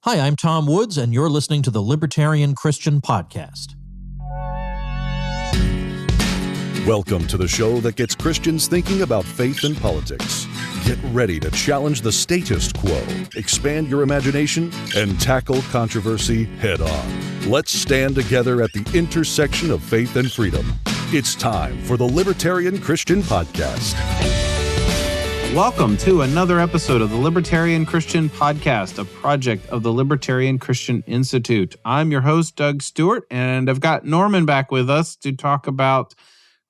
Hi, I'm Tom Woods, and you're listening to the Libertarian Christian Podcast. Welcome to the show that gets Christians thinking about faith and politics. Get ready to challenge the status quo, expand your imagination, and tackle controversy head on. Let's stand together at the intersection of faith and freedom. It's time for the Libertarian Christian Podcast. Welcome to another episode of the Libertarian Christian Podcast, a project of the Libertarian Christian Institute. I'm your host, Doug Stewart, and I've got Norman back with us to talk about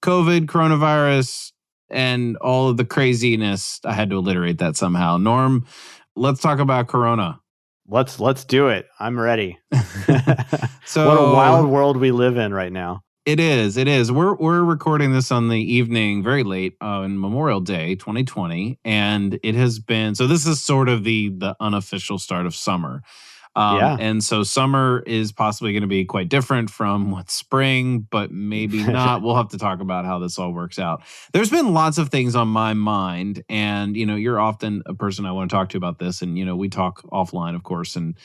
COVID, coronavirus, and all of the craziness. I had to alliterate that somehow. Norm, let's talk about Corona. Let's do it. I'm ready. So what a wild world we live in right now. It is. We're recording this on the evening, very late on Memorial Day, 2020, and it has been. So this is sort of the unofficial start of summer. And so summer is possibly going to be quite different from what's spring, but maybe not. We'll have to talk about how this all works out. There's been lots of things on my mind, and you're often a person I want to talk to about this, and we talk offline, of course, and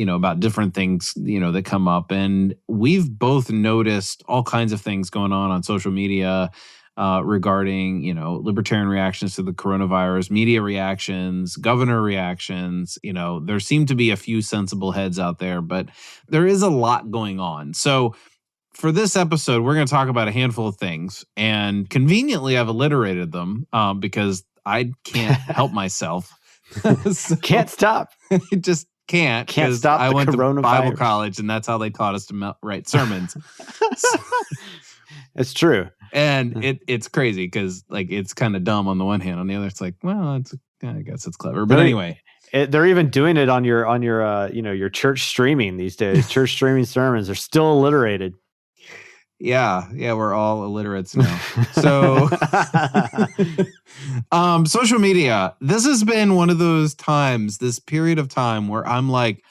about different things, that come up. And we've both noticed all kinds of things going on social media regarding, libertarian reactions to the coronavirus, media reactions, governor reactions. There seem to be a few sensible heads out there, but there is a lot going on. So for this episode, we're going to talk about a handful of things. And conveniently, I've alliterated them because I can't help myself. Can't stop. Just can't stop. I went to Bible coronavirus. college, and that's how they taught us to write sermons. It's true, and it's crazy because it's kind of dumb on the one hand. On the other, it's like, well, I guess it's clever. But anyway, they're even doing it on your your church streaming these days. Church streaming sermons are still alliterated. Yeah, we're all illiterates now. So, social media. This has been one of those times, this period of time where I'm like,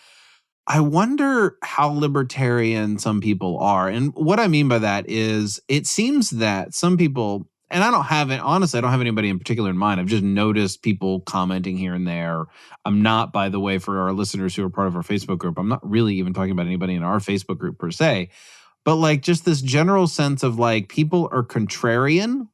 I wonder how libertarian some people are. And what I mean by that is it seems that some people, and I don't have anybody in particular in mind. I've just noticed people commenting here and there. I'm not, by the way, for our listeners who are part of our Facebook group, I'm not really even talking about anybody in our Facebook group per se. But just this general sense of people are contrarian,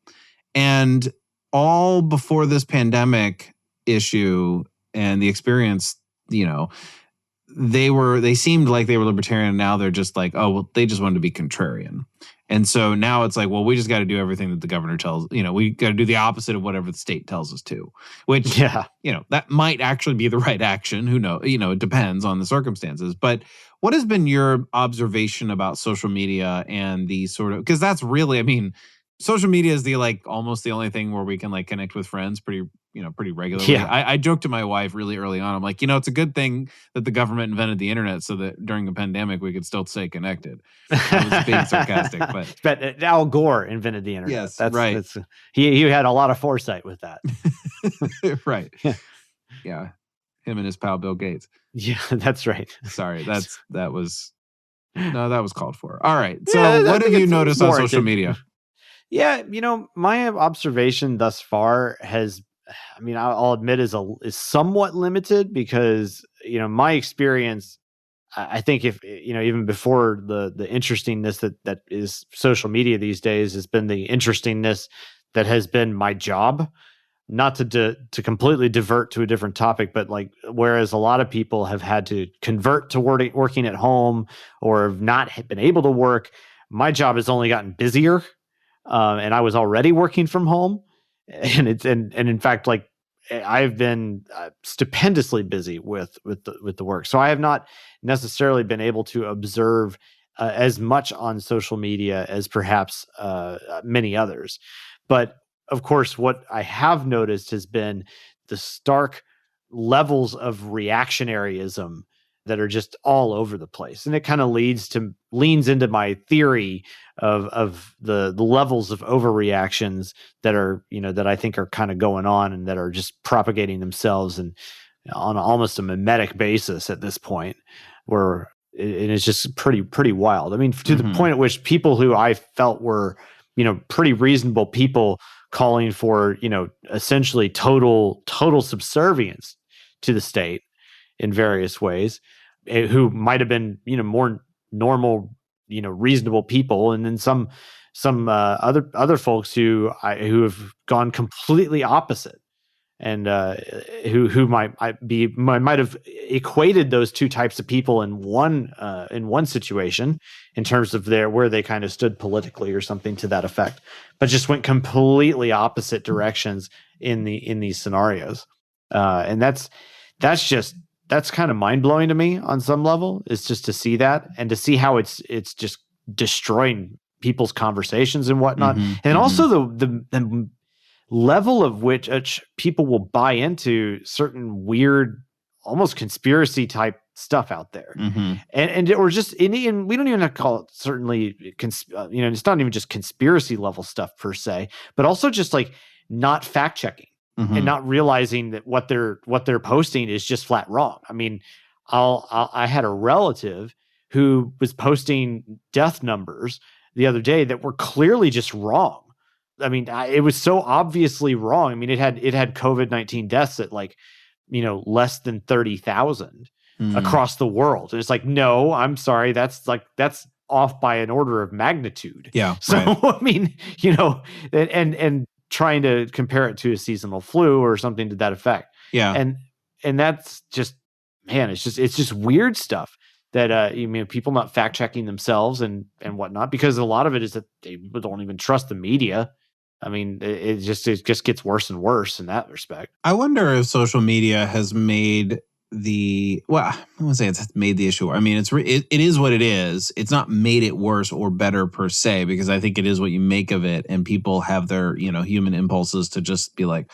and all before this pandemic issue and the experience, they seemed like they were libertarian. And now they're just like, oh, well, they just wanted to be contrarian. And so now it's like, well, we just got to do everything that the governor tells, we got to do the opposite of whatever the state tells us to, which, that might actually be the right action. Who knows? It depends on the circumstances. But what has been your observation about social media and the sort of, because that's really, social media is almost the only thing where we can connect with friends pretty regularly. Yeah. I joked to my wife really early on. I'm like, it's a good thing that the government invented the internet so that during the pandemic we could still stay connected. I was being sarcastic, but Al Gore invented the internet. Yes, that's right. He had a lot of foresight with that. Right. Yeah. Him and his pal Bill Gates. Yeah, that's right. Sorry, that was called for. All right. So what have you noticed on social media? Yeah, my observation thus far has, I'll admit is somewhat limited because, my experience, I think if, even before the interestingness that is social media these days has been the interestingness that has been my job. Not to completely divert to a different topic, but whereas a lot of people have had to convert to working at home or have not been able to work, my job has only gotten busier. And I was already working from home, and in fact, I've been stupendously busy with the work. So I have not necessarily been able to observe as much on social media as perhaps many others. But of course, what I have noticed has been the stark levels of reactionaryism that are just all over the place. And it kind of leans into my theory of the levels of overreactions that are, that I think are kind of going on and that are just propagating themselves and on almost a mimetic basis at this point, where it's just pretty wild. To the point at which people who I felt were, pretty reasonable people calling for, essentially total subservience to the state in various ways, who might have been, more normal, reasonable people, and then some other folks who have gone completely opposite, and who might have equated those two types of people in one situation in terms of where they kind of stood politically or something to that effect, but just went completely opposite directions in these scenarios, and that's kind of mind blowing to me on some level. Is just to see that and to see how it's just destroying people's conversations and whatnot, and also the level of which people will buy into certain weird, almost conspiracy type stuff out there, and or just and we don't even have to call it certainly it's not even just conspiracy level stuff per se, but also just like not fact checking and not realizing that what they're posting is just flat wrong. I mean, I had a relative who was posting death numbers the other day that were clearly just wrong. I mean, it was so obviously wrong. I mean, it had COVID-19 deaths at less than 30,000 across the world. And it's like, no, I'm sorry. That's off by an order of magnitude. Yeah. So, right. I mean, and trying to compare it to a seasonal flu or something to that effect. Yeah. And that's just, man, it's just weird stuff that, people not fact checking themselves and whatnot, because a lot of it is that they don't even trust the media. I mean, it just gets worse and worse in that respect. I wonder if social media has made I wouldn't say it's made the issue. I mean, it is what it is. It's not made it worse or better per se, because I think it is what you make of it, and people have their human impulses to just be like,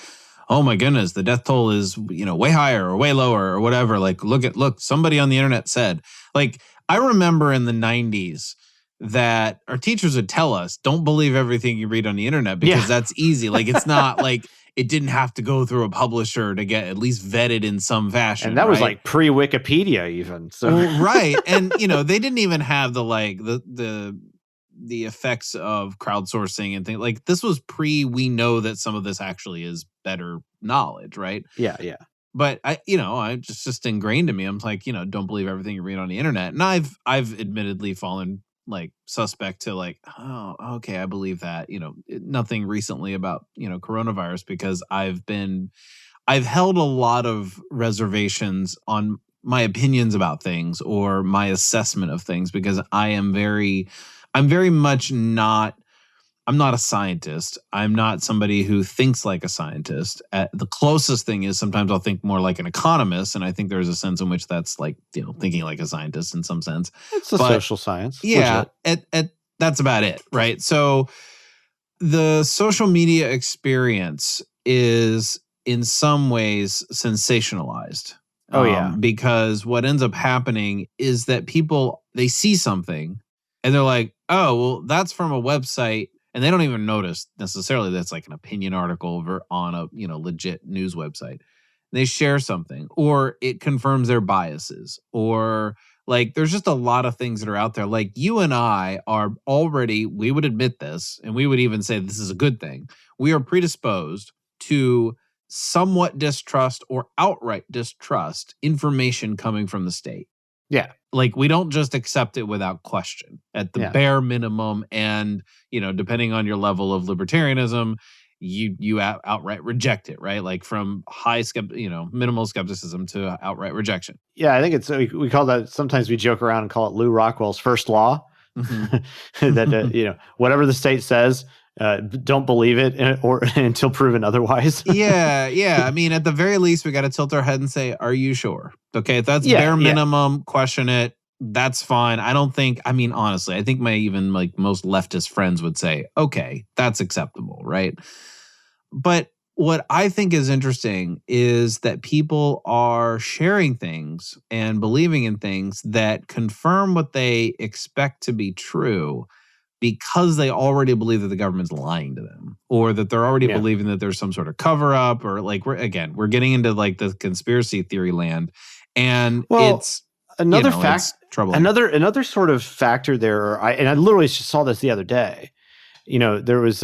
oh my goodness, the death toll is way higher or way lower or whatever. Like, look, somebody on the internet said. Like, I remember in the 90s. That our teachers would tell us, don't believe everything you read on the internet, because that's easy. Like, it's not like it didn't have to go through a publisher to get at least vetted in some fashion. And that was like pre-Wikipedia even. So right. And they didn't even have the effects of crowdsourcing and things. Like, this was we know that some of this actually is better knowledge, right? Yeah, yeah. But I just ingrained in me. I'm like, don't believe everything you read on the internet. And I've admittedly fallen like suspect to like, oh, okay, I believe that, nothing recently about, coronavirus, because I've held a lot of reservations on my opinions about things or my assessment of things, because I'm very much I'm not a scientist. I'm not somebody who thinks like a scientist. The closest thing is sometimes I'll think more like an economist, and I think there's a sense in which that's like thinking like a scientist in some sense. It's a social science. Yeah, that's about it, right? So the social media experience is in some ways sensationalized. Oh yeah, because what ends up happening is that people, they see something and they're like, oh, well, that's from a website. And they don't even notice necessarily that's like an opinion article on a legit news website. They share something, or it confirms their biases, or like there's just a lot of things that are out there. Like, you and I are already, we would admit this, and we would even say this is a good thing. We are predisposed to somewhat distrust or outright distrust information coming from the state. Yeah. Like, we don't just accept it without question at the bare minimum. And, depending on your level of libertarianism, you outright reject it, right? Like, from minimal skepticism to outright rejection. Yeah, I think it's, we call that, sometimes we joke around and call it Lou Rockwell's first law. That, whatever the state says, don't believe it or until proven otherwise. Yeah. I mean, at the very least, we got to tilt our head and say, are you sure? Okay, if that's bare minimum, question it. That's fine. Honestly, I think my even like most leftist friends would say, okay, that's acceptable, right? But what I think is interesting is that people are sharing things and believing in things that confirm what they expect to be true, because they already believe that the government's lying to them, or that they're already believing that there's some sort of cover up, or like we're getting into like the conspiracy theory land, and it's another fact. It's troubling. Another sort of factor there. I literally just saw this the other day. There was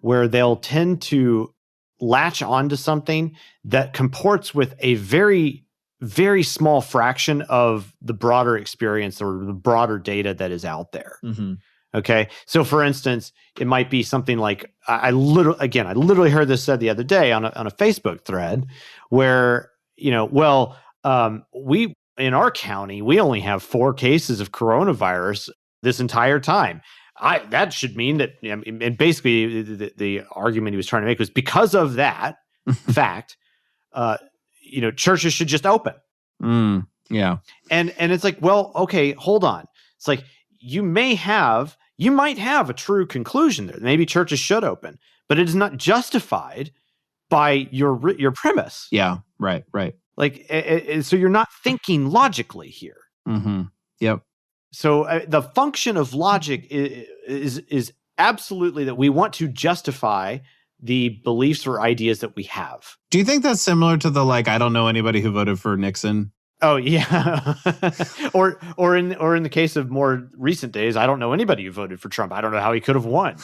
where they'll tend to latch onto something that comports with a very very small fraction of the broader experience or the broader data that is out there. Mm-hmm. Okay. So for instance, it might be something like I literally heard this said the other day on a Facebook thread where, we in our county, we only have 4 cases of coronavirus this entire time. That should mean that, and basically the argument he was trying to make was because of that fact, churches should just open. Yeah. And it's like, well, okay, hold on. It's like, you might have a true conclusion there. Maybe churches should open, but it is not justified by your premise. Yeah. Right. Like, so you're not thinking logically here. Mm-hmm. Yep. So the function of logic is absolutely that we want to justify the beliefs or ideas that we have. Do you think that's similar to the I don't know anybody who voted for Nixon? Oh yeah, or in the case of more recent days, I don't know anybody who voted for Trump. I don't know how he could have won,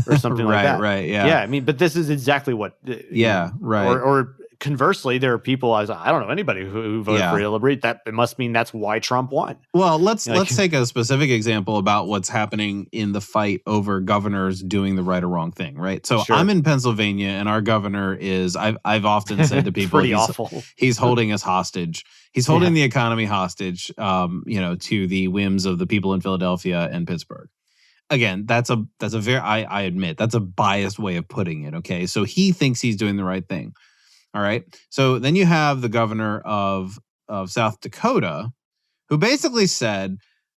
or something like that. Right. Yeah. Yeah. I mean, but this is exactly what. Right. Or conversely, there are people I don't know anybody who voted for Hillary. That it must mean that's why Trump won. Well, let's take a specific example about what's happening in the fight over governors doing the right or wrong thing. Right. So I'm in Pennsylvania, and our governor is. I've often said to people, pretty awful. He's holding us hostage. He's holding the economy hostage, to the whims of the people in Philadelphia and Pittsburgh. Again, that's a very, I admit, that's a biased way of putting it. Okay. So he thinks he's doing the right thing. All right. So then you have the governor of South Dakota, who basically said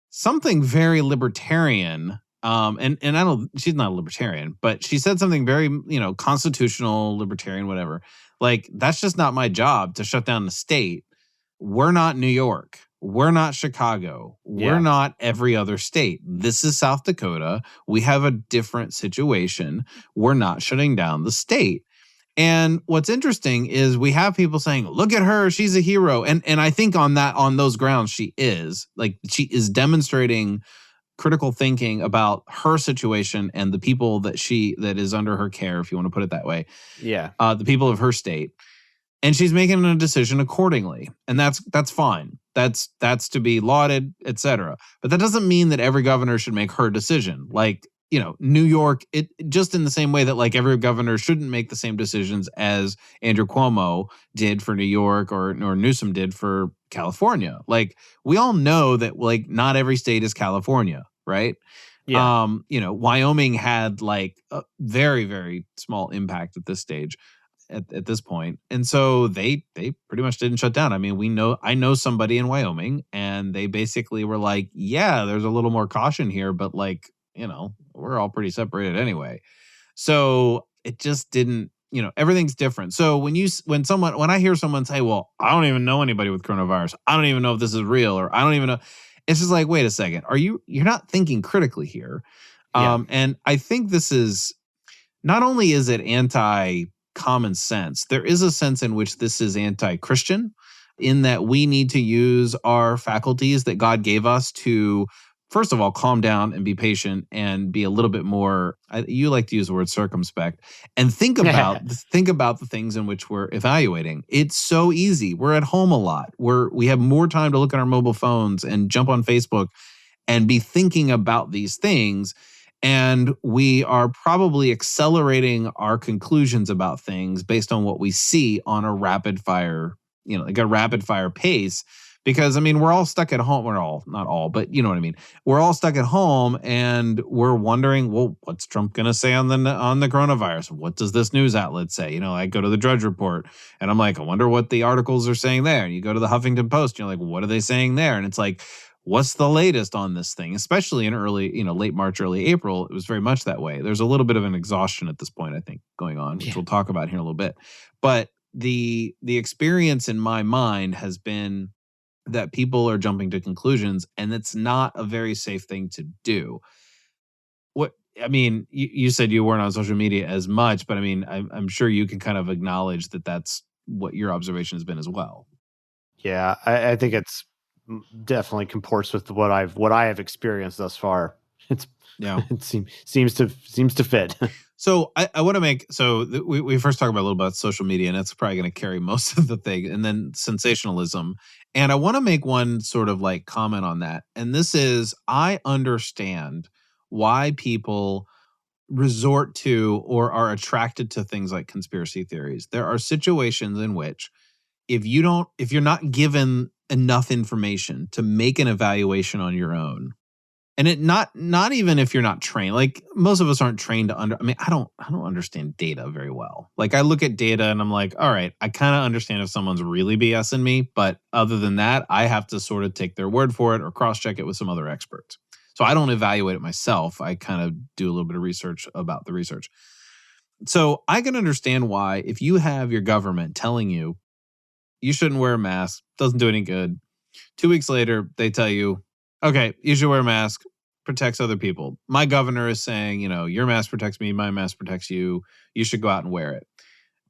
something very libertarian. And I don't, she's not a libertarian, but she said something very, constitutional, libertarian, whatever. Like, that's just not my job to shut down the state. We're not New York. We're not Chicago. We're not every other state. This is South Dakota. We have a different situation. We're not shutting down the state. And what's interesting is we have people saying, look at her, she's a hero. And I think on those grounds, she is demonstrating critical thinking about her situation and the people that is under her care, if you want to put it that way. Yeah. The people of her state. And she's making a decision accordingly. And that's fine. That's to be lauded, et cetera. But that doesn't mean that every governor should make her decision. New York, it just in the same way that every governor shouldn't make the same decisions as Andrew Cuomo did for New York or Newsom did for California. We all know that not every state is California, right? Yeah. Wyoming had a very, very small impact at this stage. At this point. And so they pretty much didn't shut down. I mean, I know somebody in Wyoming, and they basically were like, yeah, there's a little more caution here, but we're all pretty separated anyway. So it just didn't, everything's different. So when I hear someone say, well, I don't even know anybody with coronavirus, I don't even know if this is real, or I don't even know. It's just like, wait a second. You're not thinking critically here. And I think this is, not only is it anti-common sense, there is a sense in which this is anti-Christian, in that we need to use our faculties that God gave us to, first of all, calm down and be patient and be a little bit more, you like to use the word circumspect, and think about the things in which we're evaluating. It's so easy. We're at home a lot. We have more time to look at our mobile phones and jump on Facebook and be thinking about these things. And we are probably accelerating our conclusions about things based on what we see on a rapid fire, a rapid fire pace. Because, we're all stuck at home. We're all, not all, but you know what I mean. We're all stuck at home, and we're wondering, well, what's Trump going to say on the coronavirus? What does this news outlet say? I go to the Drudge Report, and I'm like, I wonder what the articles are saying there. And you go to the Huffington Post, and you're like, what are they saying there? And it's like, what's the latest on this thing? Especially in early, late March, early April, it was very much that way. There's a little bit of an exhaustion at this point, I think, going on, which we'll talk about here in a little bit. But the experience in my mind has been that people are jumping to conclusions, and it's not a very safe thing to do. You said you weren't on social media as much, but I'm sure you can kind of acknowledge that that's what your observation has been as well. Yeah, I think it's definitely comports with what I have experienced thus far. It seems to fit. So I want to make, we first talked about a little about social media, and that's probably going to carry most of the thing, and then sensationalism. And I want to make one sort of like comment on that. And this is, I understand why people resort to or are attracted to things like conspiracy theories. There are situations in which if you're not given enough information to make an evaluation on your own, and it not even if you're not trained, like most of us aren't trained to I don't understand data very well. Like I look at data and I'm like, all right, I kind of understand if someone's really BSing me, but other than that, I have to sort of take their word for it or cross-check it with some other experts. So I don't evaluate it myself. I kind of do a little bit of research about the research. So I can understand why if you have your government telling you you shouldn't wear a mask, doesn't do any good. 2 weeks later, they tell you, okay, you should wear a mask, protects other people. My governor is saying, your mask protects me, my mask protects you. You should go out and wear it.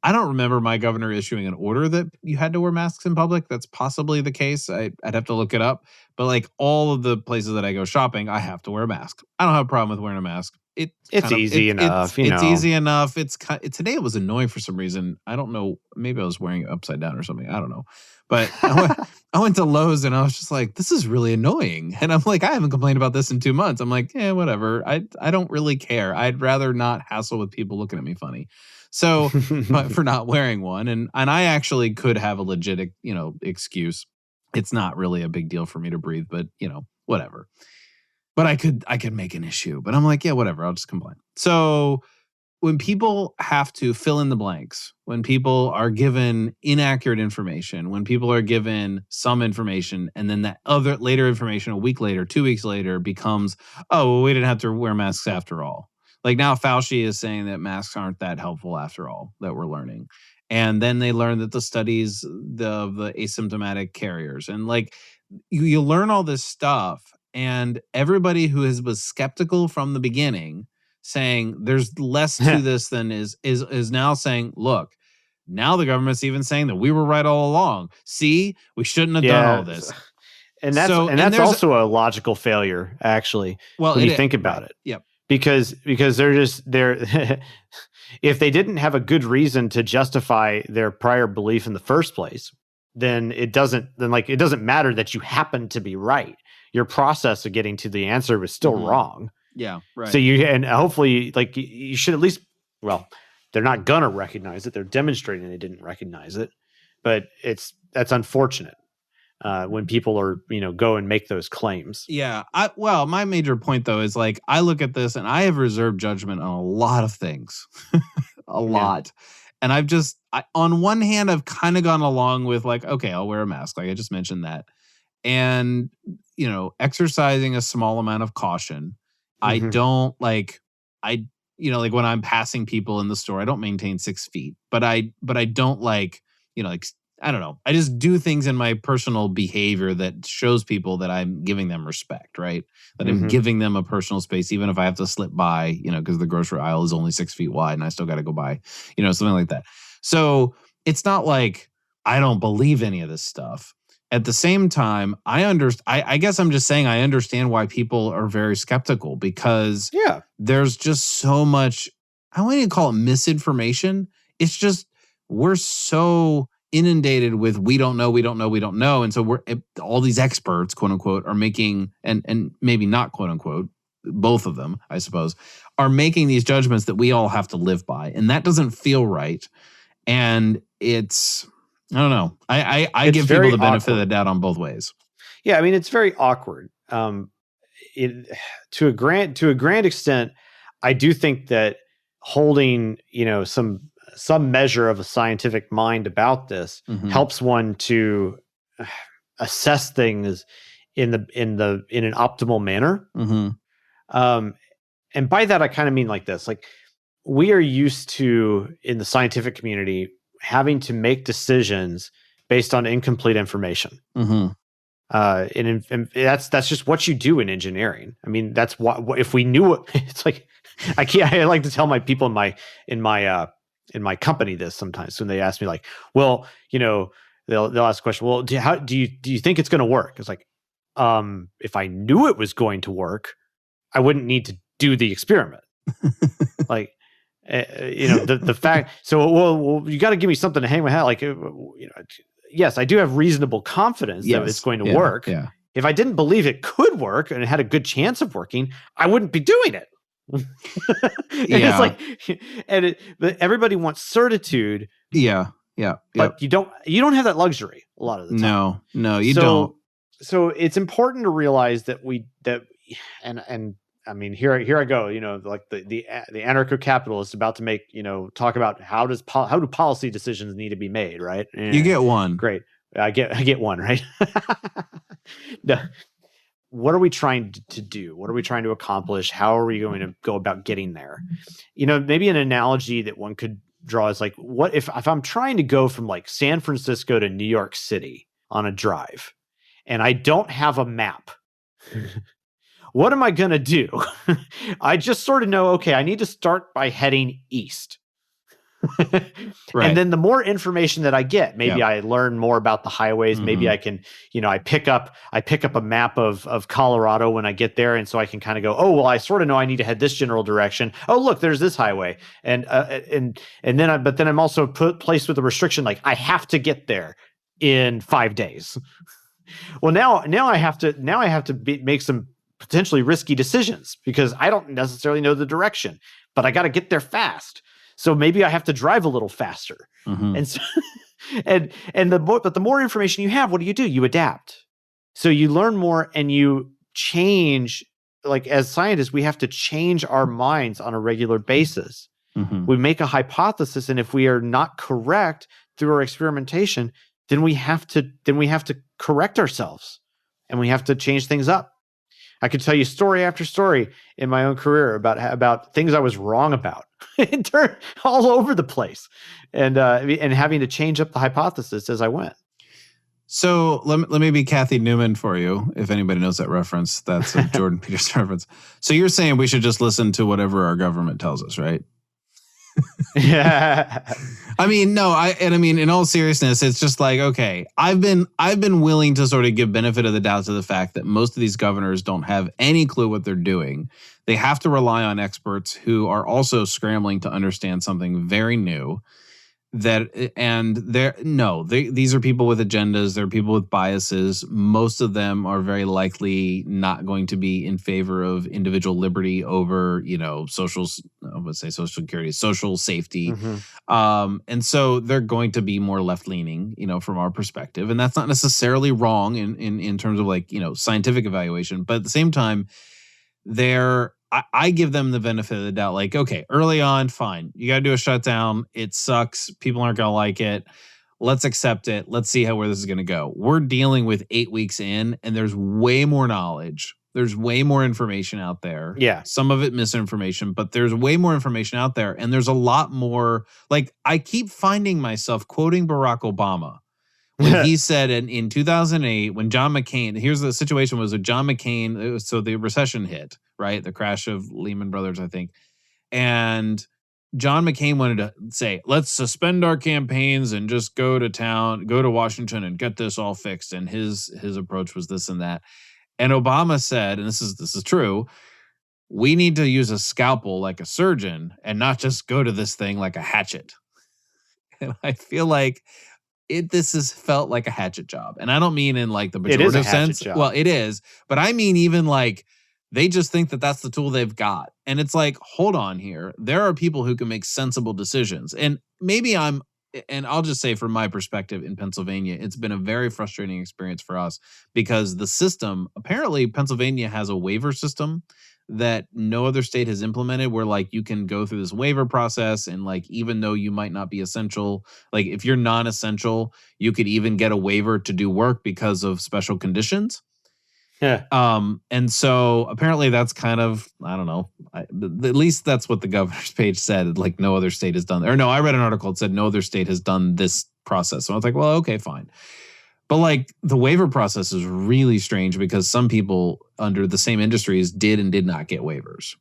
I don't remember my governor issuing an order that you had to wear masks in public. That's possibly the case. I'd have to look it up. But like all of the places that I go shopping, I have to wear a mask. I don't have a problem with wearing a mask. It's easy enough. It's easy enough. Today it was annoying for some reason. I don't know. Maybe I was wearing it upside down or something. I don't know. But I went to Lowe's and I was just like, this is really annoying. And I'm like, I haven't complained about this in 2 months. I'm like, whatever. I don't really care. I'd rather not hassle with people looking at me funny. So, but for not wearing one, and I actually could have a legit, excuse. It's not really a big deal for me to breathe, but whatever. But I could make an issue. But I'm like, yeah, whatever. I'll just complain. So when people have to fill in the blanks, when people are given inaccurate information, when people are given some information, and then that other later information a week later, 2 weeks later becomes, oh, well, we didn't have to wear masks after all. Like now Fauci is saying that masks aren't that helpful after all, that we're learning. And then they learn that the studies of the asymptomatic carriers, and like you learn all this stuff, and everybody who was skeptical from the beginning saying there's less to this than is now saying, look, now the government's even saying that we were right all along. See, we shouldn't have done all this. And that's also a logical failure, actually, when you think about it. Yep. Because they're if they didn't have a good reason to justify their prior belief in the first place, then it doesn't matter that you happen to be right. Your process of getting to the answer was still wrong. Yeah, right. So hopefully, like, you should at least, well, they're not gonna recognize it. They're demonstrating they didn't recognize it, but that's unfortunate when people are go and make those claims. Yeah. My major point though is like I look at this and I have reserved judgment on a lot of things, a lot. And on one hand, I've kind of gone along with like, okay, I'll wear a mask. Like I just mentioned that. And, exercising a small amount of caution. I don't like when I'm passing people in the store, I don't maintain 6 feet, but I don't like, I don't know. I just do things in my personal behavior that shows people that I'm giving them respect, right? That I'm giving them a personal space, even if I have to slip by, because the grocery aisle is only 6 feet wide and I still got to go by, something like that. So it's not like I don't believe any of this stuff. At the same time, I guess I'm just saying I understand why people are very skeptical, because there's just so much, I wouldn't even call it misinformation. It's just we're so inundated with we don't know. And so all these experts, quote unquote, are making, and maybe not quote unquote, both of them, I suppose, are making these judgments that we all have to live by. And that doesn't feel right. And I don't know. I give people the benefit of the doubt on both ways. Yeah, I mean, it's very awkward. To a grand extent, I do think that holding, some measure of a scientific mind about this helps one to assess things in an optimal manner. And by that, I kind of mean like this: like we are used to, in the scientific community, having to make decisions based on incomplete information. And that's just what you do in engineering. I mean, that's what if we knew it, it's like, I like to tell my people in my company this sometimes when they ask me like, well, they'll ask the question, well, do you think it's going to work? It's like, if I knew it was going to work, I wouldn't need to do the experiment. Like, The fact. So, well, you got to give me something to hang my hat. Like, yes, I do have reasonable confidence that it's going to work. Yeah. If I didn't believe it could work and it had a good chance of working, I wouldn't be doing it. It's like, but everybody wants certitude. Yeah. But you don't have that luxury a lot of the time. No, you don't. So it's important to realize that and I mean, here I go, like the anarcho-capitalist about to make, talk about how do policy decisions need to be made, right? You get one. Great. I get one, right? No. What are we trying to do? What are we trying to accomplish? How are we going to go about getting there? Maybe an analogy that one could draw is like, what if I'm trying to go from like San Francisco to New York City on a drive and I don't have a map? What am I going to do? I just sort of know, okay, I need to start by heading east. Right. And then the more information that I get, maybe I learn more about the highways. Maybe I can, I pick up a map of Colorado when I get there. And so I can kind of go, oh, well, I sort of know I need to head this general direction. Oh, look, there's this highway. But then I'm also placed with a restriction. Like I have to get there in 5 days. Well, now I have to make some potentially risky decisions because I don't necessarily know the direction, but I got to get there fast. So maybe I have to drive a little faster. And so, but the more information you have, what do? You adapt. So you learn more and you change. Like as scientists, we have to change our minds on a regular basis. We make a hypothesis, and if we are not correct through our experimentation, then we have to correct ourselves, and we have to change things up. I could tell you story after story in my own career about things I was wrong about, all over the place, and having to change up the hypothesis as I went. So let me be Kathy Newman for you, if anybody knows that reference. That's a Jordan Peterson reference. So you're saying we should just listen to whatever our government tells us, right? Yeah. I mean, no, in all seriousness, it's just like, okay, I've been willing to sort of give benefit of the doubt to the fact that most of these governors don't have any clue what they're doing. They have to rely on experts who are also scrambling to understand something very new. These are people with agendas. They're people with biases. Most of them are very likely not going to be in favor of individual liberty over, social security, social safety. And so they're going to be more left leaning, from our perspective. And that's not necessarily wrong in terms of like, scientific evaluation. But at the same time, I give them the benefit of the doubt. Like, okay, early on, fine. You got to do a shutdown. It sucks. People aren't going to like it. Let's accept it. Let's see where this is going to go. We're dealing with 8 weeks in, and there's way more knowledge. There's way more information out there. Yeah. Some of it misinformation, but there's way more information out there. And there's a lot more. Like, I keep finding myself quoting Barack Obama. When he said in 2008, when John McCain, here's the situation was with John McCain. So the recession hit, right? The crash of Lehman Brothers, I think. And John McCain wanted to say, let's suspend our campaigns and just go to Washington and get this all fixed. And his approach was this and that. And Obama said, and this is true, we need to use a scalpel like a surgeon and not just go to this thing like a hatchet. And I feel like this has felt like a hatchet job. And I don't mean in like the pejorative sense. Job. Well, it is. But I mean even like they just think that that's the tool they've got. And it's like, hold on here. There are people who can make sensible decisions. And maybe I'll just say from my perspective in Pennsylvania, it's been a very frustrating experience for us because the system, apparently Pennsylvania has a waiver system that no other state has implemented where like you can go through this waiver process and like even though you might not be essential, like if you're non-essential, you could even get a waiver to do work because of special conditions. Yeah. And so apparently that's kind of, I don't know, at least that's what the governor's page said, like no other state has done, or no, I read an article that said no other state has done this process. So I was like, well, okay, fine. But like the waiver process is really strange because some people under the same industries did and did not get waivers.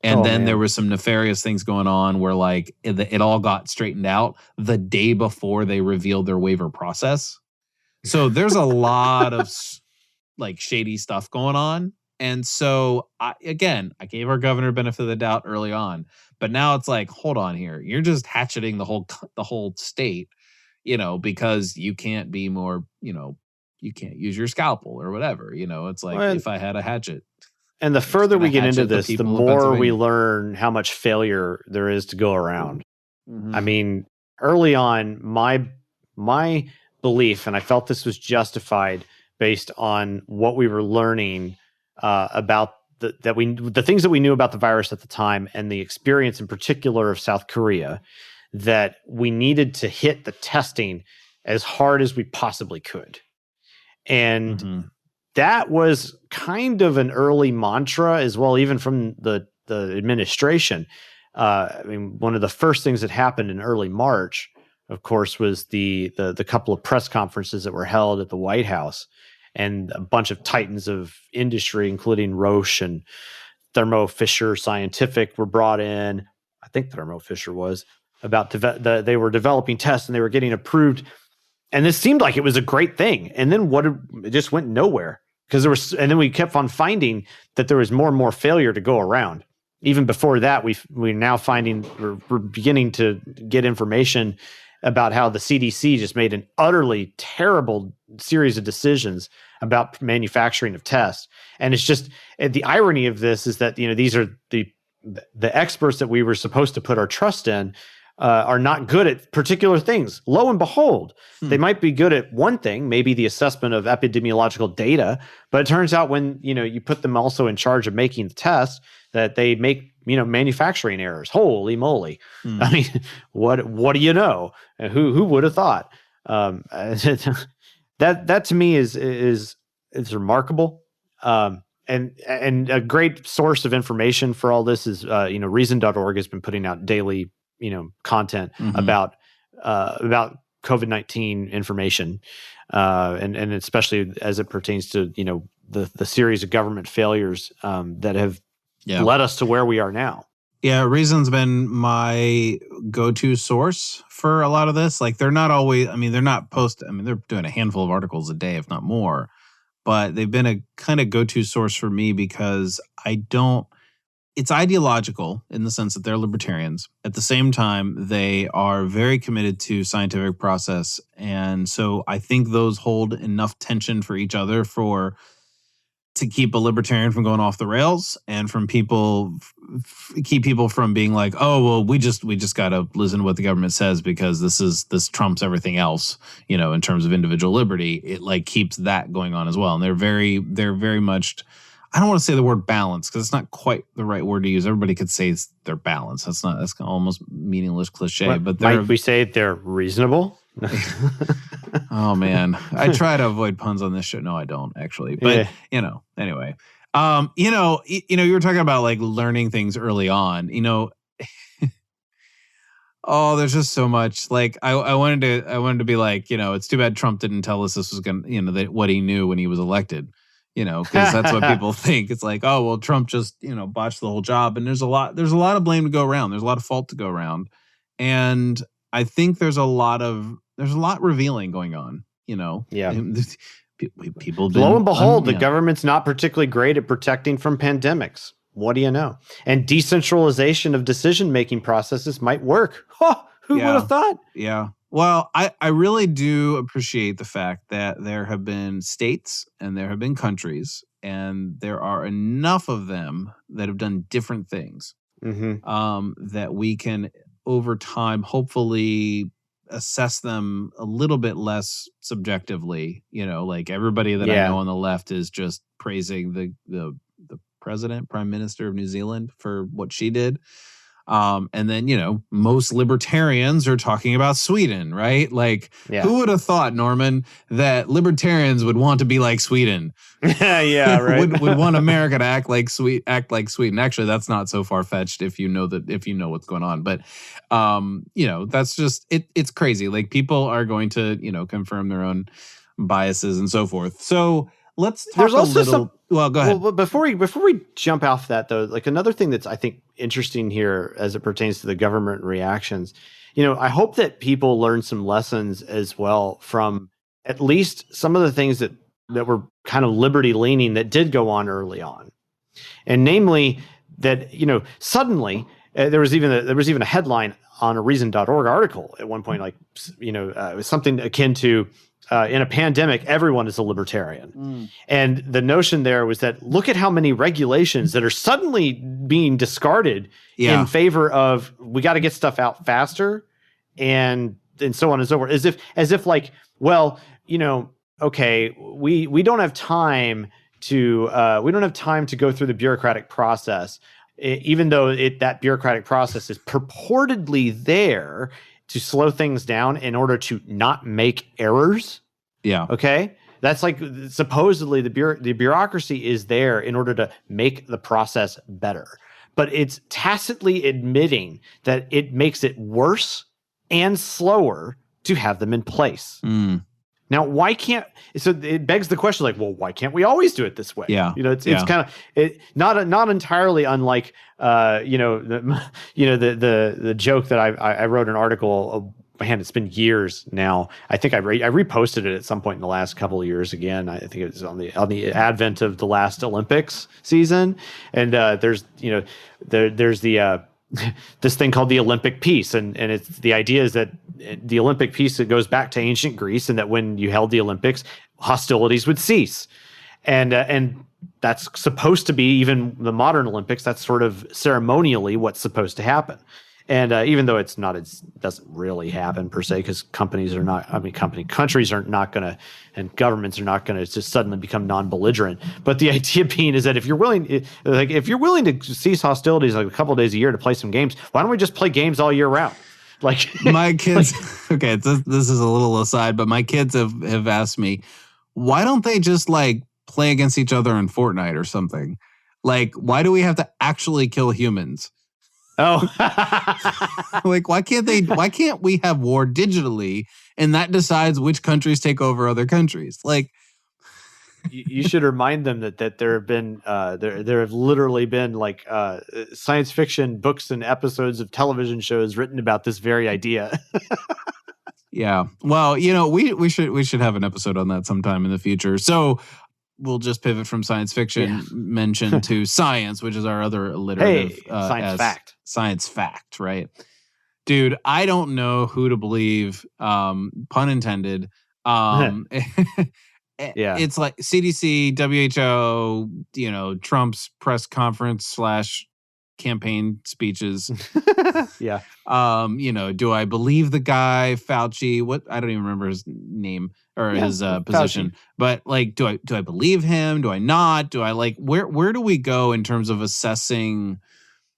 And then there was some nefarious things going on where like it all got straightened out the day before they revealed their waiver process. So there's a lot of like shady stuff going on. And so, I gave our governor benefit of the doubt early on, but now it's like, hold on here, you're just hatcheting the whole state, because you can't be more, you can't use your scalpel or whatever, it's like if I had a hatchet. And the further we get into this, the more we Pennsylvania. learn how much failure there is to go around. Mhm. I mean, early on, my belief, and I felt this was justified based on what we were learning about the things that we knew about the virus at the time, and the experience in particular of South Korea, that we needed to hit the testing as hard as we possibly could. And Mhm. that was kind of an early mantra as well, even from the administration. I mean, one of the first things that happened in early March, of course, was the couple of press conferences that were held at the White House, and a bunch of titans of industry, including Roche and Thermo Fisher Scientific, were brought in. I think Thermo Fisher was about they were developing tests and they were getting approved. And this seemed like it was a great thing. And then it just went nowhere, because and then we kept on finding that there was more and more failure to go around. Even before that, we're now finding, we're beginning to get information about how the CDC just made an utterly terrible series of decisions about manufacturing of tests. And it's just, the irony of this is that, these are the experts that we were supposed to put our trust in, are not good at particular things. Lo and behold, they might be good at one thing, maybe the assessment of epidemiological data, but it turns out when, you put them also in charge of making the tests, that they make, manufacturing errors. Holy moly. I mean, what do you know? Who would have thought? That to me is remarkable. And a great source of information for all this is, reason.org has been putting out daily, content about COVID-19 information, and especially as it pertains to, the series of government failures that have led us to where we are now. Yeah, Reason's been my go-to source for a lot of this. Like, they're not always, they're not they're doing a handful of articles a day, if not more, but they've been a kind of go-to source for me because it's ideological in the sense that they're libertarians. At the same time, they are very committed to scientific process. And so I think those hold enough tension for each other to keep a libertarian from going off the rails, and from keep people from being like, oh, well, we just got to listen to what the government says because this trumps everything else, in terms of individual liberty. It like keeps that going on as well. And they're very much, I don't want to say the word balance because it's not quite the right word to use. Everybody could say they're balanced. That's almost meaningless cliche, but might we say they're reasonable? Oh man, I try to avoid puns on this show. No, I don't actually, but anyway, you were talking about like learning things early on, oh, there's just so much. Like I wanted to be like, it's too bad Trump didn't tell us this was going to, that what he knew when he was elected, because that's what people think. It's like, oh, well, Trump just, botched the whole job. And there's a lot of blame to go around. There's a lot of fault to go around. And I think there's a lot revealing going on, Yeah. People lo and behold, the government's not particularly great at protecting from pandemics. What do you know? And decentralization of decision-making processes might work. Who would have thought? Yeah. Well, I really do appreciate the fact that there have been states and there have been countries, and there are enough of them that have done different things, that we can, over time, hopefully assess them a little bit less subjectively. Like everybody that I know on the left is just praising the prime minister of New Zealand for what she did. And then, most libertarians are talking about Sweden, right? Like, who would have thought, Norman, that libertarians would want to be like Sweden? Yeah, right. would want America to act like Sweden. Actually, that's not so far fetched if you know what's going on. But, that's just it's crazy. Like, people are going to, confirm their own biases and so forth. So let's talk a little. Well, go ahead. Well, before we jump off that, though, like another thing that's, I think, interesting here as it pertains to the government reactions, I hope that people learn some lessons as well from at least some of the things that that were kind of liberty leaning that did go on early on. And namely that, suddenly there was even a headline on a reason.org article at one point, like, it was something akin to, in a pandemic, everyone is a libertarian. And the notion there was that look at how many regulations that are suddenly being discarded in favor of, we got to get stuff out faster and so on and so forth. As if like, well, okay, we don't have time to go through the bureaucratic process, even though that bureaucratic process is purportedly there to slow things down in order to not make errors. Yeah. Okay. That's like, supposedly the bureaucracy is there in order to make the process better, but it's tacitly admitting that it makes it worse and slower to have them in place. Now, so it begs the question, like, well, why can't we always do it this way? Yeah. It's kind of not entirely unlike, the joke that I wrote an article. Man, it's been years now. I think I reposted it at some point in the last couple of years again. I think it was on the advent of the last Olympics season. And there's the this thing called the Olympic peace, and it's the idea is that the Olympic peace, it goes back to ancient Greece, and that when you held the Olympics, hostilities would cease, and that's supposed to be, even the modern Olympics, that's sort of ceremonially what's supposed to happen. And even though it doesn't really happen per se, because countries are not going to, and governments are not going to just suddenly become non-belligerent. But the idea being is that if you're willing to cease hostilities like a couple of days a year to play some games, why don't we just play games all year round? Like my kids, okay, this is a little aside, but my kids have asked me, why don't they just like play against each other in Fortnite or something? Like, why do we have to actually kill humans? Oh, like, why can't we have war digitally, and that decides which countries take over other countries? Like, you should remind them that there have been there have literally been like science fiction books and episodes of television shows written about this very idea. Yeah. Well, we should have an episode on that sometime in the future. So we'll just pivot from science fiction mention to science, which is our other alliterative science fact, right? Dude, I don't know who to believe, pun intended. It's like CDC, WHO, Trump's press conference / campaign speeches. Yeah. Do I believe the guy Fauci? I don't even remember his name or his position. Fauci. But like, do I believe him? Do I not? Do I like where do we go in terms of assessing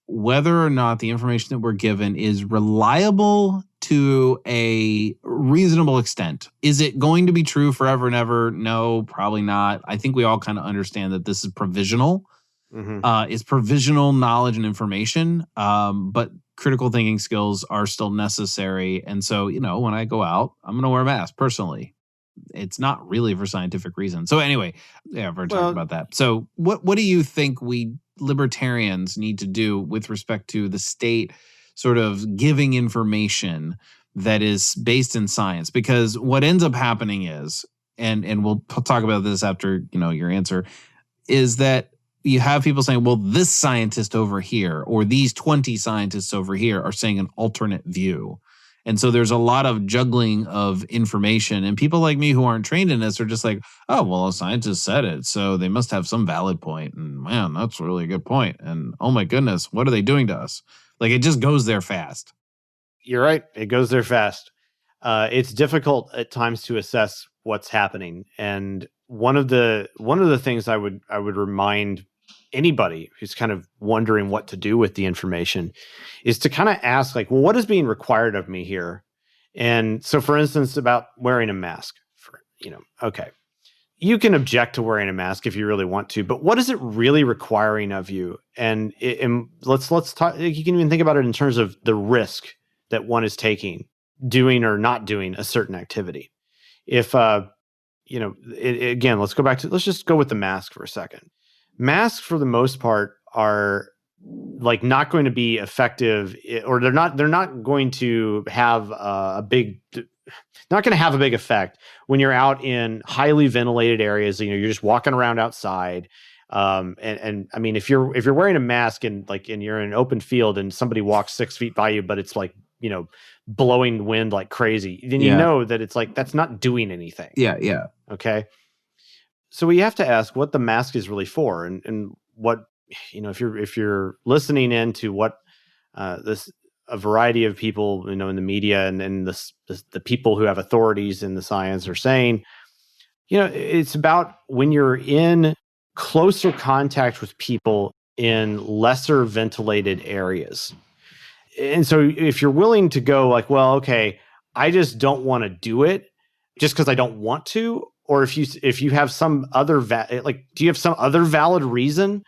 whether or not the information that we're given is reliable to a reasonable extent? Is it going to be true forever and ever? No, probably not. I think we all kind of understand that this is provisional. Mm-hmm. It's provisional knowledge and information, but critical thinking skills are still necessary. And so, when I go out, I'm going to wear a mask personally. It's not really for scientific reasons. So anyway, we're talking about that. So what do you think we libertarians need to do with respect to the state sort of giving information that is based in science? Because what ends up happening is, and we'll talk about this after, your answer, is that you have people saying, well, this scientist over here or these 20 scientists over here are saying an alternate view. And so there's a lot of juggling of information, and people like me who aren't trained in this are just like, oh, well, a scientist said it, so they must have some valid point. And man, that's really a good point. And oh my goodness, what are they doing to us? Like, it just goes there fast. You're right. It goes there fast. It's difficult at times to assess what's happening. And one of the things I would remind anybody who's kind of wondering what to do with the information is to kind of ask, like, well, what is being required of me here? And so, for instance, about wearing a mask, okay, you can object to wearing a mask if you really want to, but what is it really requiring of you? And let's talk. You can even think about it in terms of the risk that one is taking, doing or not doing a certain activity. If again, let's just go with the mask for a second. Masks, for the most part, are like not going to be effective, or they're not going to have a big. not going to have a big effect when you're out in highly ventilated areas. You know, you're just walking around outside. And I mean, if you're wearing a mask and you're in an open field and somebody walks 6 feet by you, but it's like, you know, blowing the wind like crazy, then you know that it's like, that's not doing anything. Yeah. Yeah. Okay. So we have to ask what the mask is really for, and what, you know, if you're listening in to what a variety of people, you know, in the media and the people who have authorities in the science are saying, you know, it's about when you're in closer contact with people in lesser ventilated areas. And so if you're willing to go like, well, okay, I just don't want to do it just because I don't want to, or if you have some other do you have some other valid reason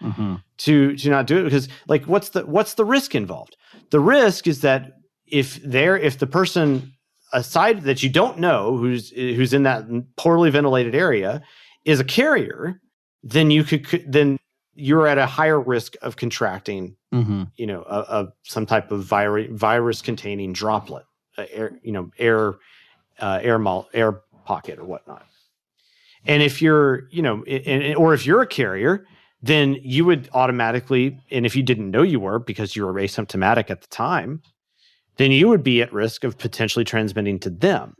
to not do it? Because like, what's the risk involved? The risk is that if the person aside that you don't know who's in that poorly ventilated area is a carrier, then you're at a higher risk of contracting, you know, some type of virus containing droplet, air pocket or whatnot. And if you're, you know, or if you're a carrier, then you would automatically, and if you didn't know you were because you were asymptomatic at the time, then you would be at risk of potentially transmitting to them.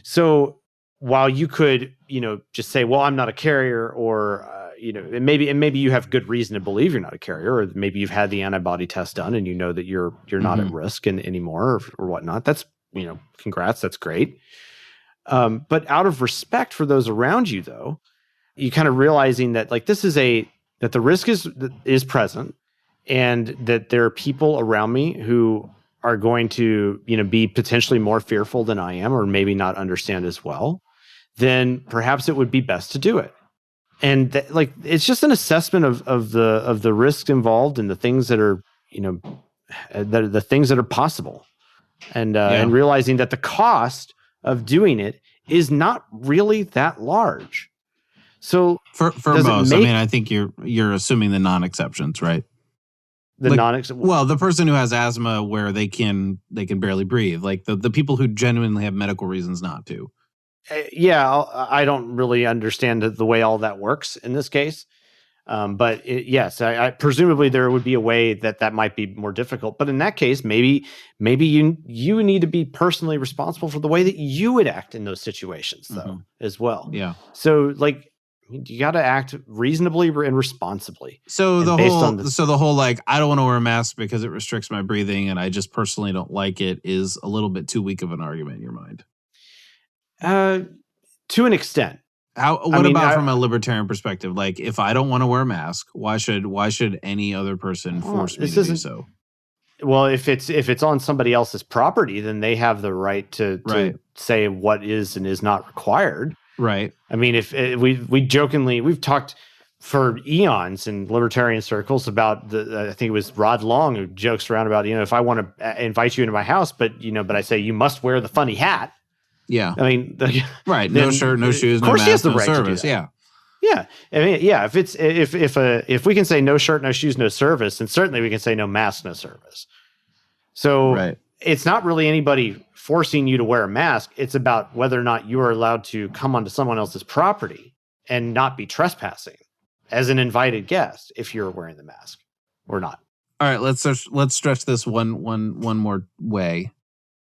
So while you could, you know, just say, well, I'm not a carrier, or, you know, and maybe you have good reason to believe you're not a carrier, or maybe you've had the antibody test done and you know that you're not at risk anymore or whatnot. That's, you know, congrats. That's great. But out of respect for those around you, though, you kind of realizing that like that the risk is present, and that there are people around me who are going to, you know, be potentially more fearful than I am, or maybe not understand as well, then perhaps it would be best to do it. And it's just an assessment of the risks involved and the things that are, you know, the things that are possible, and realizing that the cost of doing it is not really that large. So for most, I mean, I think you're assuming the non-exceptions, right? The person who has asthma where they can barely breathe, like the people who genuinely have medical reasons not to. I don't really understand the way all that works in this case. But yes, I presumably there would be a way that might be more difficult. But in that case, maybe you need to be personally responsible for the way that you would act in those situations, though, as well. Yeah. So like, you got to act reasonably and responsibly. So the whole like, I don't want to wear a mask because it restricts my breathing and I just personally don't like it is a little bit too weak of an argument in your mind. To an extent. What about from a libertarian perspective? Like, if I don't want to wear a mask, why should any other person force me to do so? Well, if it's on somebody else's property, then they have the right to say what is and is not required. Right. I mean, if we've talked for eons in libertarian circles about I think it was Rod Long who jokes around about, you know, if I want to invite you into my house, but I say you must wear the funny hat. Yeah. I mean, right. No shirt, no shoes, no mask, no service. Yeah. Yeah. I mean, yeah. If we can say no shirt, no shoes, no service, then certainly we can say no mask, no service. So it's not really anybody forcing you to wear a mask. It's about whether or not you are allowed to come onto someone else's property and not be trespassing as an invited guest if you're wearing the mask or not. All right. Let's stretch this one more way.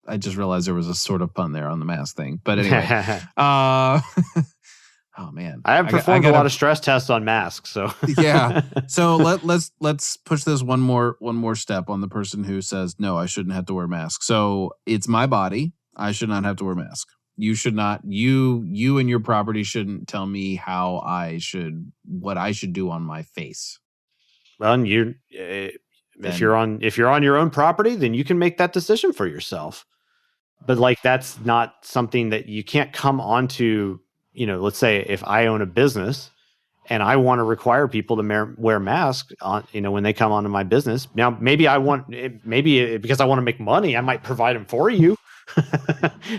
I just realized there was a sort of pun there on the mask thing. But anyway. Oh man. I have performed a lot of stress tests on masks, so yeah. So let's push this one more step on the person who says, no, I shouldn't have to wear a mask. So it's my body. I should not have to wear a mask. You should not, you and your property shouldn't tell me what I should do on my face. Well, if you're on your own property, then you can make that decision for yourself. But like, that's not something that you can't come onto, let's say if I own a business and I want to require people to wear masks on, when they come onto my business. Now, maybe because I want to make money, I might provide them for you.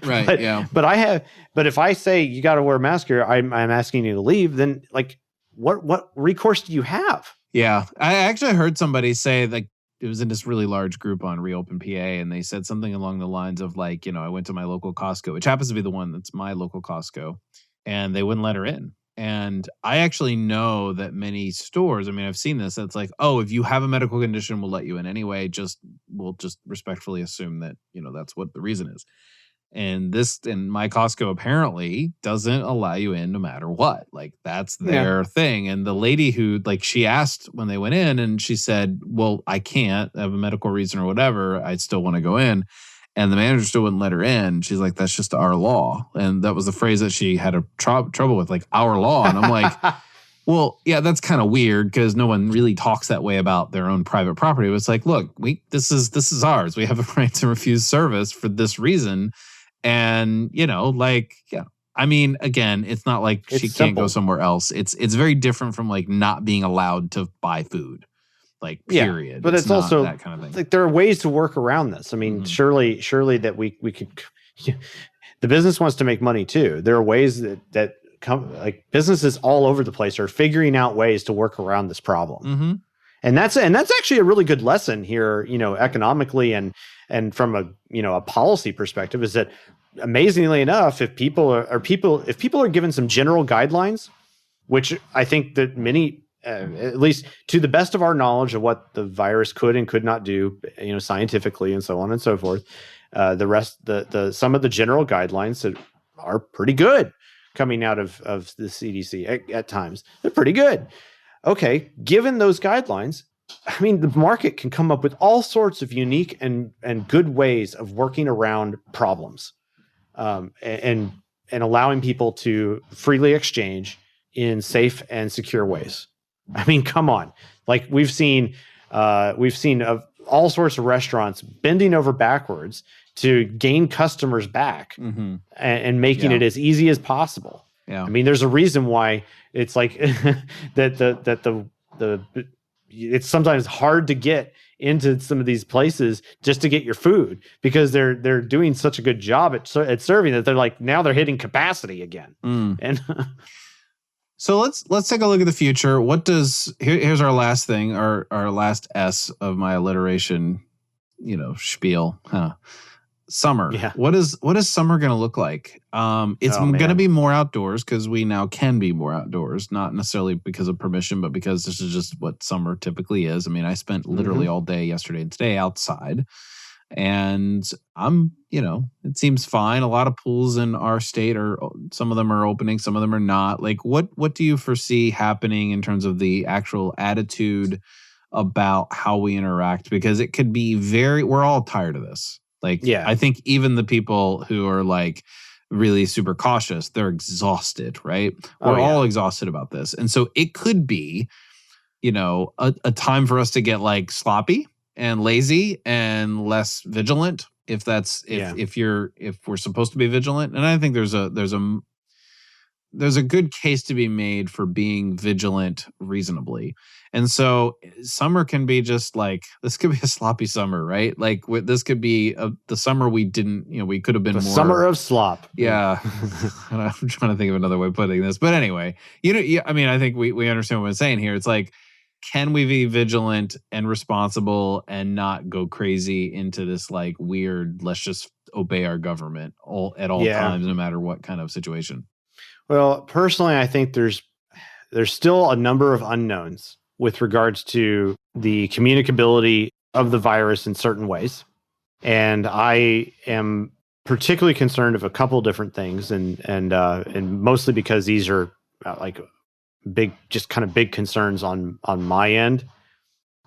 Right. Yeah. But if I say you got to wear a mask here, I'm asking you to leave, then like what recourse do you have? Yeah. I actually heard somebody say like it was in this really large group on Reopen PA, and they said something along the lines of like, I went to my local Costco, which happens to be the one that's my local Costco, and they wouldn't let her in. And I actually know that many stores, I've seen this, it's like, oh, if you have a medical condition, we'll let you in anyway. We'll just respectfully assume that, that's what the reason is. And my Costco apparently doesn't allow you in no matter what. Like, that's their thing. And the lady who, like, she asked when they went in, and she said, well, I can't have a medical reason or whatever. I still want to go in. And the manager still wouldn't let her in. She's like, that's just our law. And that was the phrase that she had a trouble with, like, our law. And I'm like, well, yeah, that's kind of weird because no one really talks that way about their own private property. But it's like, look, this is ours. We have a right to refuse service for this reason. And, again, it's not like she can't go somewhere else. It's very different from like not being allowed to buy food. Like, period. Yeah, but it's also that kind of thing. Like, there are ways to work around this. Surely that we could. The business wants to make money too. There are ways that come, like, businesses all over the place are figuring out ways to work around this problem. Mm-hmm. And that's actually a really good lesson here, economically and from a policy perspective, is that amazingly enough, if people are given some general guidelines, which I think that many. At least to the best of our knowledge of what the virus could and could not do, scientifically and so on and so forth. The rest, some of the general guidelines that are pretty good coming out of the CDC at times, they're pretty good. Okay, given those guidelines, the market can come up with all sorts of unique and good ways of working around problems, and allowing people to freely exchange in safe and secure ways. Come on. Like, we've seen all sorts of restaurants bending over backwards to gain customers back, mm-hmm. and making it as easy as possible. Yeah. There's a reason why it's like that it's sometimes hard to get into some of these places just to get your food, because they're doing such a good job at serving that they're like, now they're hitting capacity again. And so let's take a look at the future. Here's our last thing, our last S of my alliteration, spiel. Summer. Yeah. What is summer going to look like? It's going to be more outdoors, because we now can be more outdoors, not necessarily because of permission, but because this is just what summer typically is. I spent literally all day yesterday and today outside. And it seems fine. A lot of pools in our state some of them are opening, some of them are not. Like, what do you foresee happening in terms of the actual attitude about how we interact? Because it could be we're all tired of this. Like, yeah. I think even the people who are like really super cautious, they're exhausted, right? We're all exhausted about this. And so it could be, a time for us to get like sloppy and lazy and less vigilant, if we're supposed to be vigilant. And I think there's a good case to be made for being vigilant reasonably. And so summer can be just like, this could be a sloppy summer, right? Like, this could be the summer we didn't, we could have been more summer of slop. Yeah. And I'm trying to think of another way of putting this, but anyway, I think we understand what I'm saying here. It's like, can we be vigilant and responsible and not go crazy into this like weird, let's just obey our government at all times, no matter what kind of situation? Well, personally, I think there's still a number of unknowns with regards to the communicability of the virus in certain ways. And I am particularly concerned of a couple different things, and mostly because these are like big concerns on my end.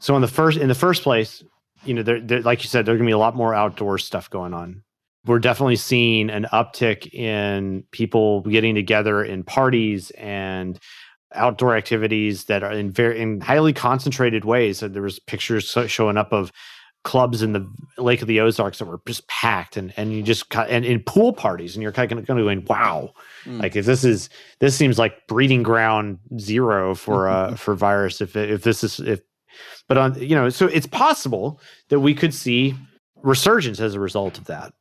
So in the first place, there, like you said, there's gonna be a lot more outdoor stuff going on. We're definitely seeing an uptick in people getting together in parties and outdoor activities that are in highly concentrated ways. So there was pictures showing up of clubs in the Lake of the Ozarks that were just packed, and you just and in pool parties, and you're kind of going, wow, like if this seems like breeding ground zero for virus. So it's possible that we could see resurgence as a result of that,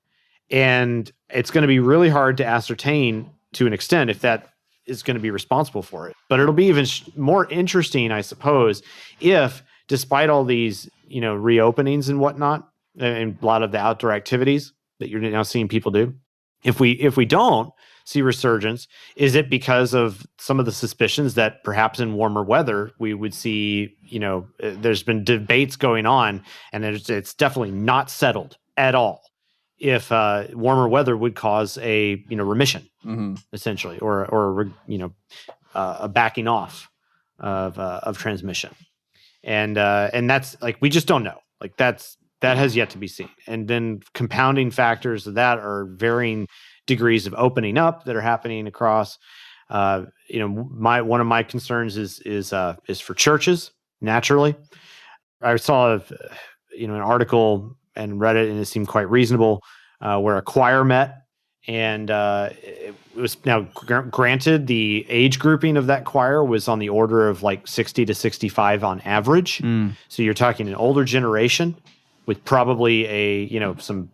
and it's going to be really hard to ascertain to an extent if that is going to be responsible for it. But it'll be even more interesting, I suppose, if despite all these reopenings and whatnot, and a lot of the outdoor activities that you're now seeing people do. If we don't see resurgence, is it because of some of the suspicions that perhaps in warmer weather we would see, there's been debates going on, and it's definitely not settled at all if warmer weather would cause a remission, essentially, or a backing off of transmission, and that's like, we just don't know. Like that has yet to be seen. And then compounding factors of that are varying degrees of opening up that are happening across. One of my concerns is for churches. Naturally, I saw an article and read it, and it seemed quite reasonable, where a choir met, and it was now granted the age grouping of that choir was on the order of like 60 to 65 on average. So you're talking an older generation with probably some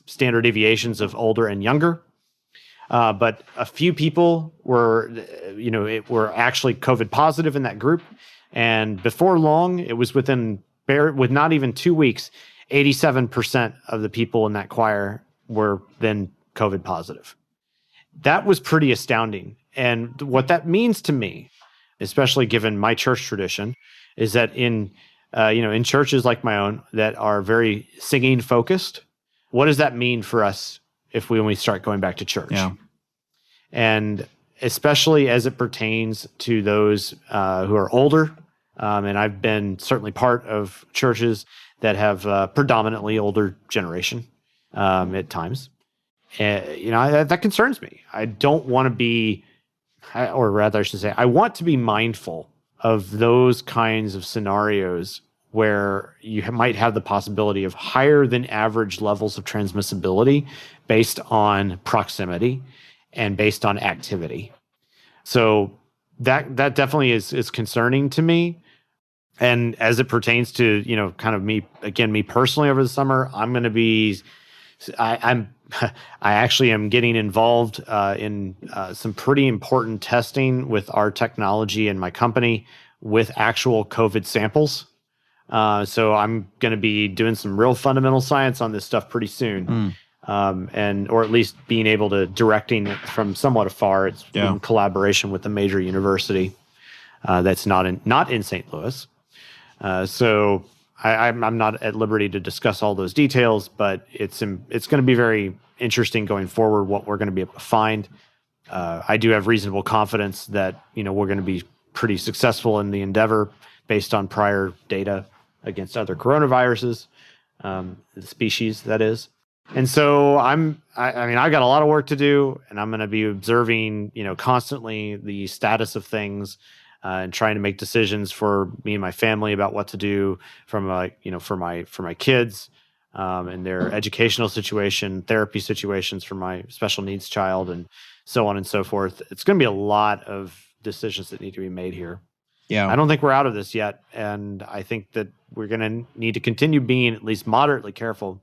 standard deviations of older and younger. But a few people were actually COVID positive in that group. And before long, it was with not even 2 weeks, 87% of the people in that choir were then COVID positive. That was pretty astounding. And what that means to me, especially given my church tradition, is that in churches like my own that are very singing focused, what does that mean for us when we start going back to church? Yeah. And especially as it pertains to those who are older, and I've been certainly part of churches that have predominantly older generation at times. That concerns me. I don't want to be, or rather I should say, I want to be mindful of those kinds of scenarios where you might have the possibility of higher than average levels of transmissibility based on proximity and based on activity. So that definitely is concerning to me. And as it pertains to, kind of me personally over the summer, I'm going to be, I actually am getting involved in some pretty important testing with our technology and my company with actual COVID samples. So I'm going to be doing some real fundamental science on this stuff pretty soon. Or at least being able to directing it from somewhat afar. It's in collaboration with a major university that's not in St. Louis. So I'm not at liberty to discuss all those details, but it's going to be very interesting going forward what we're going to be able to find. I do have reasonable confidence that we're going to be pretty successful in the endeavor based on prior data against other coronaviruses, the species that is. And so I got a lot of work to do, and I'm going to be observing, constantly the status of things, and trying to make decisions for me and my family about what to do for my kids, and their educational situation, therapy situations for my special needs child, and so on and so forth. It's going to be a lot of decisions that need to be made here. Yeah. I don't think we're out of this yet, and I think that we're going to need to continue being at least moderately careful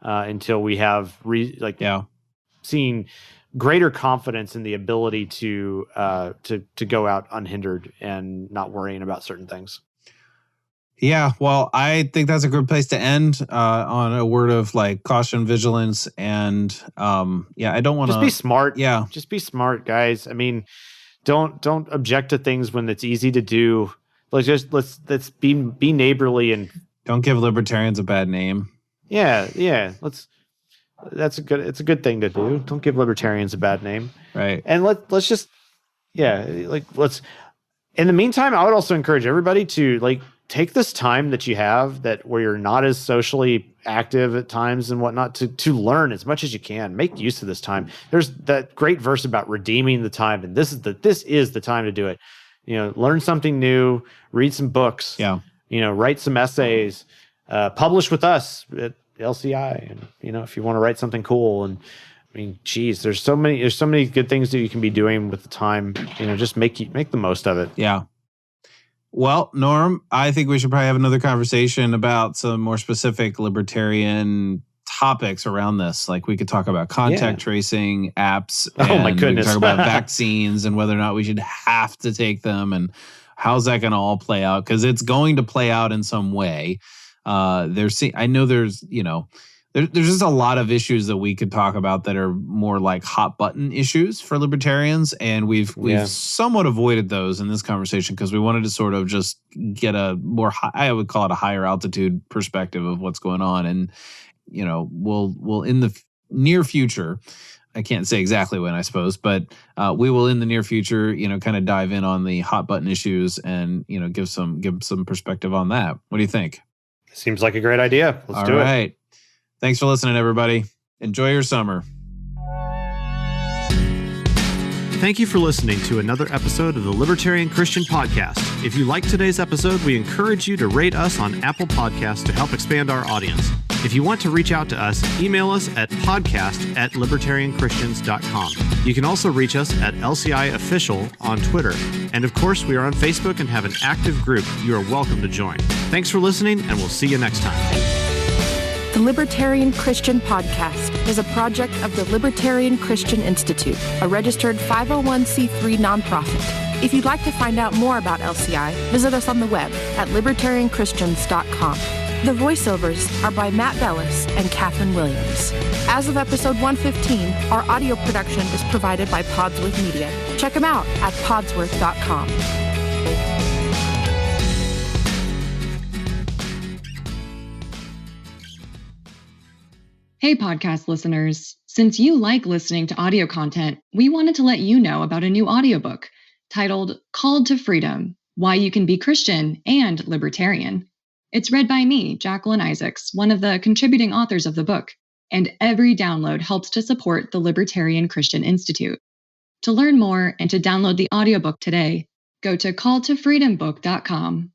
until we have seeing greater confidence in the ability to go out unhindered and not worrying about certain things. Yeah, well, I think that's a good place to end on a word of caution, vigilance, and I don't want to just be smart. Yeah, just be smart, guys. I mean, don't object to things when it's easy to do. Let's be neighborly and don't give libertarians a bad name. Yeah. It's a good thing to do. Don't give libertarians a bad name. Right. And let's just in the meantime, I would also encourage everybody to take this time that you have where you're not as socially active at times and whatnot to learn as much as you can. Make use of this time. There's that great verse about redeeming the time, and this is the time to do it. Learn something new, read some books. Yeah. Write some essays, publish with us at LCI, and if you want to write something cool. And I mean, geez, there's so many good things that you can be doing with the time. Just make the most of it. Yeah. Well, Norm, I think we should probably have another conversation about some more specific libertarian topics around this. We could talk about contact tracing apps. Oh my goodness. We could talk about vaccines and whether or not we should have to take them, and how's that going to all play out? Because it's going to play out in some way. I know there's just a lot of issues that we could talk about that are more like hot button issues for libertarians, and we've somewhat avoided those in this conversation because we wanted to sort of just get a more I would call it a higher altitude perspective of what's going on, and we'll in the near future. I can't say exactly when, I suppose, but we will in the near future, kind of dive in on the hot button issues and give some perspective on that. What do you think? Seems like a great idea. Let's do it. All right. Thanks for listening, everybody. Enjoy your summer. Thank you for listening to another episode of the Libertarian Christian Podcast. If you liked today's episode, we encourage you to rate us on Apple Podcasts to help expand our audience. If you want to reach out to us, email us at podcast@libertarianchristians.com. You can also reach us at LCI Official on Twitter. And of course, we are on Facebook and have an active group you are welcome to join. Thanks for listening, and we'll see you next time. The Libertarian Christian Podcast is a project of the Libertarian Christian Institute, a registered 501c3 nonprofit. If you'd like to find out more about LCI, visit us on the web at libertarianchristians.com. The voiceovers are by Matt Bellis and Catherine Williams. As of episode 115, our audio production is provided by Podsworth Media. Check them out at podsworth.com. Hey, podcast listeners. Since you like listening to audio content, we wanted to let you know about a new audiobook titled Called to Freedom: Why You Can Be Christian and Libertarian. It's read by me, Jacqueline Isaacs, one of the contributing authors of the book, and every download helps to support the Libertarian Christian Institute. To learn more and to download the audiobook today, go to calltofreedombook.com.